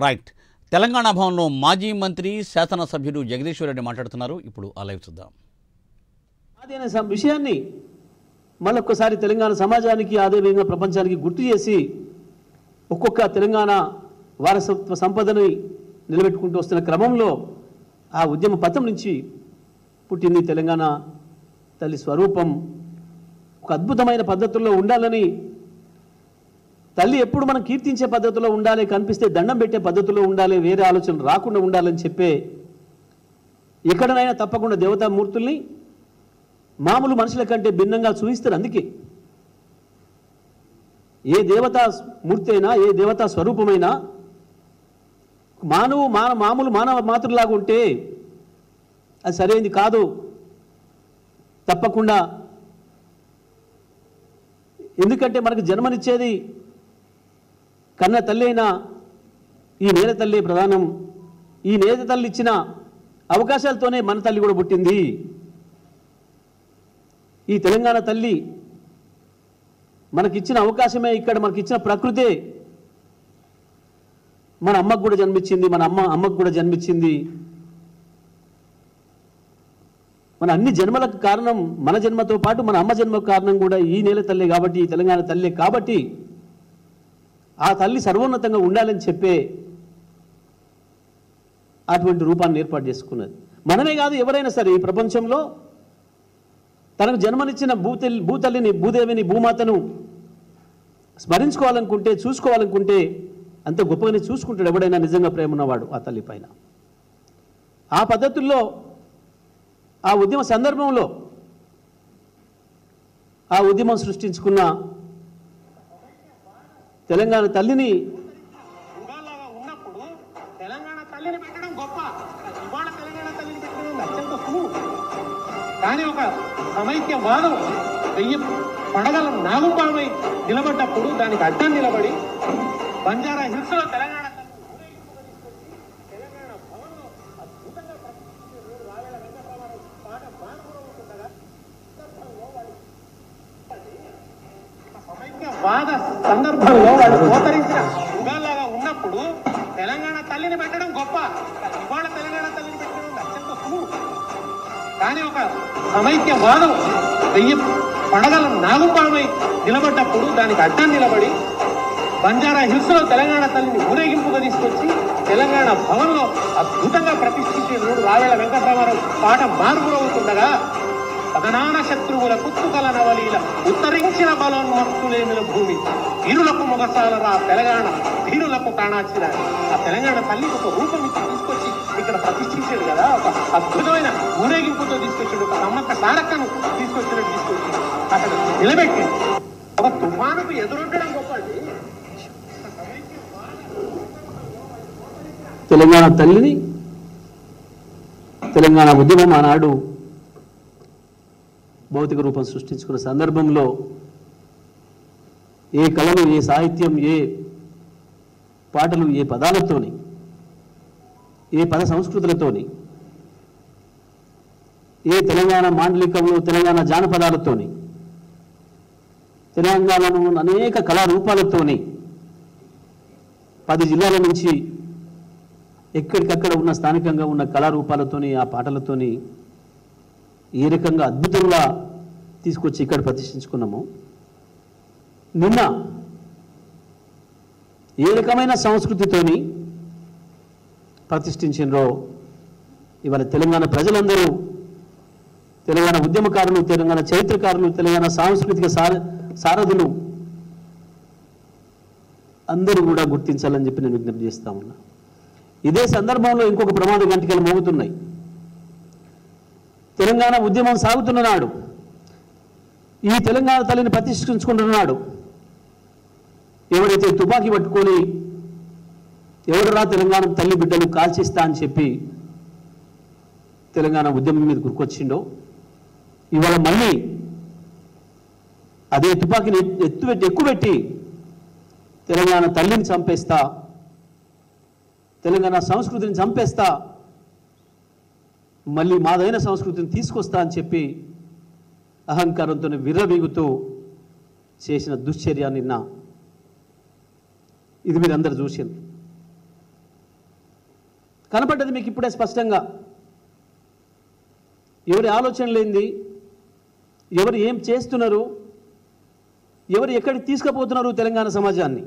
Right. Telangana భవన్లో మాజీ మంత్రి శాసనసభ్యుడు జగదీశ్వర్ రెడ్డి మాట్లాడుతున్నారు. ఇప్పుడు ఆ లైవ్ చూద్దాం. అది అనే విషయాన్ని మళ్ళొక్కసారి తెలంగాణ సమాజానికి అదేవిధంగా ప్రపంచానికి గుర్తు చేసి ఒక్కొక్క తెలంగాణ వారసత్వ సంపదని నిలబెట్టుకుంటూ వస్తున్న క్రమంలో ఆ ఉద్యమ పథం నుంచి పుట్టింది తెలంగాణ తల్లి స్వరూపం. ఒక అద్భుతమైన పద్ధతుల్లో ఉండాలని, తల్లి ఎప్పుడు మనం కీర్తించే పద్ధతిలో ఉండాలి, కనిపిస్తే దండం పెట్టే పద్ధతిలో ఉండాలి, వేరే ఆలోచనలు రాకుండా ఉండాలని చెప్పే ఎక్కడనైనా తప్పకుండా దేవతామూర్తుల్ని మామూలు మనుషుల కంటే భిన్నంగా చూపిస్తారు. అందుకే ఏ దేవతా మూర్తి అయినా, ఏ దేవతా స్వరూపమైనా మామూలు మానవ మాతృలాగా ఉంటే అది సరైనది కాదు. తప్పకుండా, ఎందుకంటే మనకు జన్మనిచ్చేది కన్న తల్లి అయినా ఈ నేల తల్లి ప్రధానం. ఈ నేల తల్లి ఇచ్చిన అవకాశాలతోనే మన తల్లి కూడా పుట్టింది. ఈ తెలంగాణ తల్లి మనకిచ్చిన అవకాశమే, ఇక్కడ మనకిచ్చిన ప్రకృతే మన అమ్మకు కూడా జన్మించింది, మన అమ్మకు కూడా జన్మించింది. మన అన్ని జన్మలకు కారణం, మన జన్మతో పాటు మన అమ్మ జన్మకు కారణం కూడా ఈ నేల తల్లి కాబట్టి, ఈ తెలంగాణ తల్లి కాబట్టి ఆ తల్లి సర్వోన్నతంగా ఉండాలని చెప్పే అటువంటి రూపాన్ని ఏర్పాటు చేసుకున్నది. మనమే కాదు, ఎవరైనా సరే ఈ ప్రపంచంలో తనకు జన్మనిచ్చిన భూతల్లిని, భూదేవిని, భూమాతను స్మరించుకోవాలనుకుంటే, చూసుకోవాలనుకుంటే అంత గొప్పగానే చూసుకుంటాడు ఎవడైనా నిజంగా ప్రేమ ఉన్నవాడు ఆ తల్లి పైన. ఆ పద్ధతుల్లో ఆ ఉద్యమ సందర్భంలో ఆ ఉద్యమం సృష్టించుకున్న తెలంగాణ తల్లిని ఉన్నప్పుడు తెలంగాణ తల్లిని పెట్టడం గొప్ప, ఇవాళ తెలంగాణ తల్లిని పెట్టడం అత్యంత సులువు. కానీ ఒక సమైక్యవాదం 1000 పడగల నాగుపామై నిలబడ్డప్పుడు దానికి అడ్డం నిలబడి బంజారా హిల్స్ లో తెలంగాణ వాద సందర్భంలో వాళ్ళు కోతరించిన యుగాల్లాగా ఉన్నప్పుడు తెలంగాణ తల్లిని పెట్టడం గొప్ప, ఇవాళ తెలంగాణ తల్లిని పెట్టడం అత్యంత సులువు. కానీ ఒక సమైక్యవాదం 1000 పడగల నాగుపామై నిలబడ్డప్పుడు దానికి అడ్డం నిలబడి బంజారా హిల్స్ లో తెలంగాణ తల్లిని ఊరేగింపుగా తీసుకొచ్చి తెలంగాణ భవన్లో అద్భుతంగా ప్రతిష్ఠించిన రావేళ వెంకటరామారావు పాట మార్పురవుతుండగా పదనాన శత్రువుల కుత్తుకల నవలీల ఉత్తరించిన బలోన్మత్తులేమిన భూమి వీరులకు మొగసాలరా తెలంగాణ వీరులకు కాణాచిన ఆ తెలంగాణ తల్లికి ఒక రూపం ఇచ్చి తీసుకొచ్చి ఇక్కడ ప్రతిష్ఠించాడు కదా. ఒక అద్భుతమైన ఊరేగింపుతో తీసుకొచ్చాడు, ఒక నమ్మక సారక్కను తీసుకొచ్చినట్టు తీసుకొచ్చి అక్కడ నిలబెట్టి ఒక తుఫానుకు ఎదురొట్టడం గొప్ప. తెలంగాణ తల్లిని, తెలంగాణ ఉద్యమం ఆనాడు భౌతిక రూపం సృష్టించుకున్న సందర్భంలో ఏ కళలు, ఏ సాహిత్యం, ఏ పాటలు, ఏ పదాలతోని, ఏ పద సంస్కృతులతోని, ఏ తెలంగాణ మాండలికంలో తెలంగాణ జానపదాలతోని, తెలంగాణలో అనేక కళారూపాలతోని 10 జిల్లాల నుంచి ఎక్కడికక్కడ ఉన్న స్థానికంగా ఉన్న కళారూపాలతోని, ఆ పాటలతోని ఏ రకంగా అద్భుతంగా తీసుకొచ్చి ఇక్కడ ప్రతిష్ఠించుకున్నాము. నిన్న ఏ రకమైన సంస్కృతితోని ప్రతిష్ఠించినరో ఇవాళ తెలంగాణ ప్రజలందరూ, తెలంగాణ ఉద్యమకారులు, తెలంగాణ చరిత్రకారులు, తెలంగాణ సాంస్కృతిక సారథులు అందరూ కూడా గుర్తించాలని చెప్పి నేను విజ్ఞప్తి చేస్తా ఉన్నా. ఇదే సందర్భంలో ఇంకొక ప్రమాద గంటికలు మోగుతున్నాయి. తెలంగాణ ఉద్యమం సాగుతున్న నాడు, ఈ తెలంగాణ తల్లిని ప్రతిష్ఠించుకుంటున్నాడు ఎవరైతే తుపాకీ పట్టుకొని ఎవడరా తెలంగాణ తల్లి బిడ్డలు కాల్చిస్తా అని చెప్పి తెలంగాణ ఉద్యమం మీద గుర్కొచ్చిండో, ఇవాళ మళ్ళీ అదే తుపాకీని ఎక్కుపెట్టి తెలంగాణ తల్లిని చంపేస్తా, తెలంగాణ సంస్కృతిని చంపేస్తా, మళ్ళీ మాదైన సంస్కృతిని తీసుకొస్తా అని చెప్పి అహంకారంతో విర్రవీగుతూ చేసిన దుశ్చర్య నిన్న ఇది మీరందరూ చూసింది. కనపడ్డది మీకు ఇప్పుడే స్పష్టంగా. ఎవరి ఆలోచన లేనిది, ఎవరు ఏం చేస్తున్నారు, ఎవరు ఎక్కడికి తీసుకుపోతున్నారు తెలంగాణ సమాజాన్ని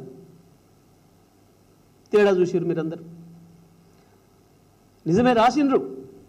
తేడా చూసిరు మీరందరూ. నిజమే రాసిండ్రు.